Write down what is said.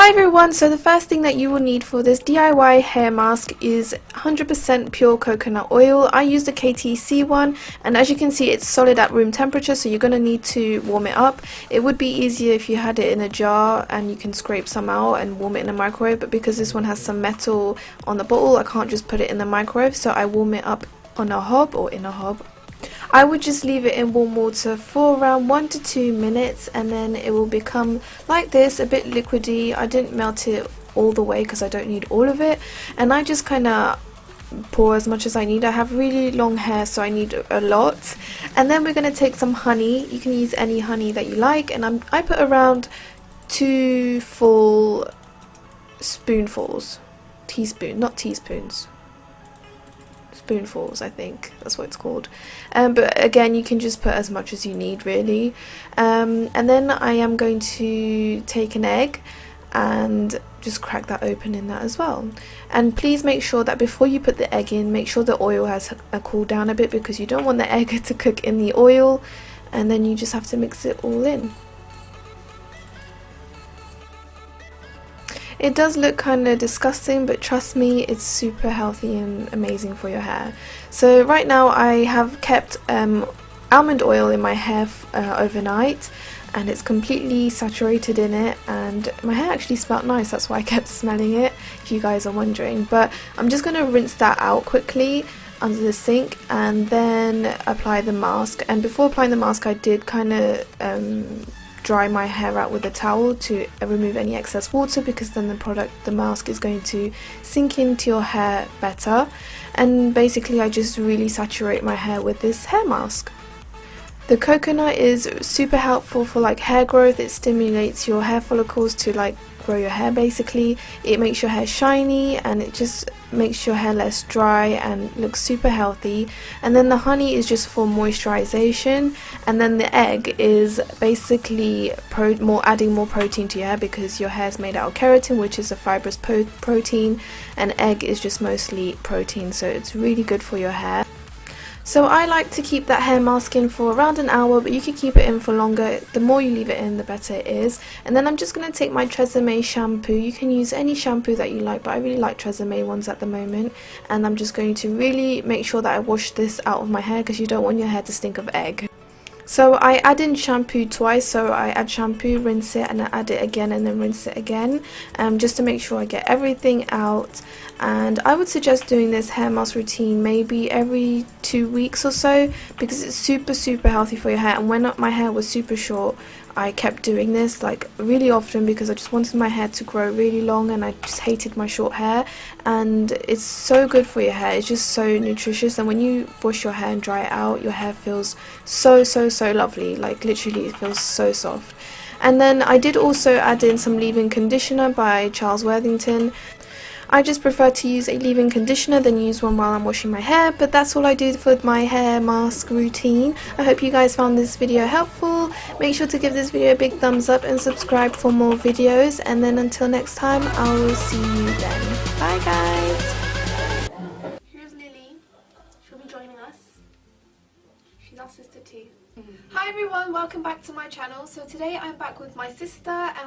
Hi everyone, so the first thing that you will need for this DIY hair mask is 100% pure coconut oil. I used the KTC one, and as you can see it's solid at room temperature, so you're going to need to warm it up. It would be easier if you had it in a jar and you can scrape some out and warm it in the microwave, but because this one has some metal on the bottle I can't just put it in the microwave, so I warm it up on a hob or in a hob. I would just leave it in warm water for around 1 to 2 minutes and then it will become like this, a bit liquidy. I didn't melt it all the way because I don't need all of it, and I just kind of pour as much as I need. I have really long hair, so I need a lot. And then we're going to take some honey. You can use any honey that you like, and I put around 2 full spoonfuls, not teaspoons, spoonfuls, I think that's what it's called, but again you can just put as much as you need really. And then I am going to take an egg and just crack that open in that as well. And please make sure that before you put the egg in, make sure the oil has cooled down a bit, because you don't want the egg to cook in the oil, and then you just have to mix it all in. It does look kind of disgusting, but trust me, it's super healthy and amazing for your hair. So right now I have kept almond oil in my hair overnight, and it's completely saturated in it, and my hair actually smelled nice. That's why I kept smelling it, if you guys are wondering. But I'm just going to rinse that out quickly under the sink and then apply the mask. And before applying the mask I did kind of dry my hair out with a towel to remove any excess water, because then the mask is going to sink into your hair better. And basically I just really saturate my hair with this hair mask. The coconut is super helpful for like hair growth. It stimulates your hair follicles to like grow your hair basically. It makes your hair shiny and it just makes your hair less dry and looks super healthy. And then the honey is just for moisturization, and then the egg is basically adding more protein to your hair, because your hair is made out of keratin, which is a fibrous protein, and egg is just mostly protein, so it's really good for your hair. So I like to keep that hair mask in for around an hour, but you can keep it in for longer. The more you leave it in, the better it is. And then I'm just going to take my Tresemme shampoo. You can use any shampoo that you like, but I really like Tresemme ones at the moment. And I'm just going to really make sure that I wash this out of my hair, because you don't want your hair to stink of egg. So I add in shampoo twice, so I add shampoo, rinse it, and I add it again and then rinse it again, just to make sure I get everything out. And I would suggest doing this hair mask routine maybe every 2 weeks or so, because it's super healthy for your hair. And when my hair was super short, I kept doing this like really often, because I just wanted my hair to grow really long and I just hated my short hair. And it's so good for your hair, it's just so nutritious, and when you wash your hair and dry it out, your hair feels so lovely, like literally it feels so soft. And then I did also add in some leave-in conditioner by Charles Worthington. I just prefer to use a leave-in conditioner than use one while I'm washing my hair, but that's all I do for my hair mask routine. I hope you guys found this video helpful. Make sure to give this video a big thumbs up and subscribe for more videos, and then until next time, I will see you then. Bye guys! Here's Lily. She'll be joining us. She's our sister too. Hi everyone, welcome back to my channel. So today I'm back with my sister, and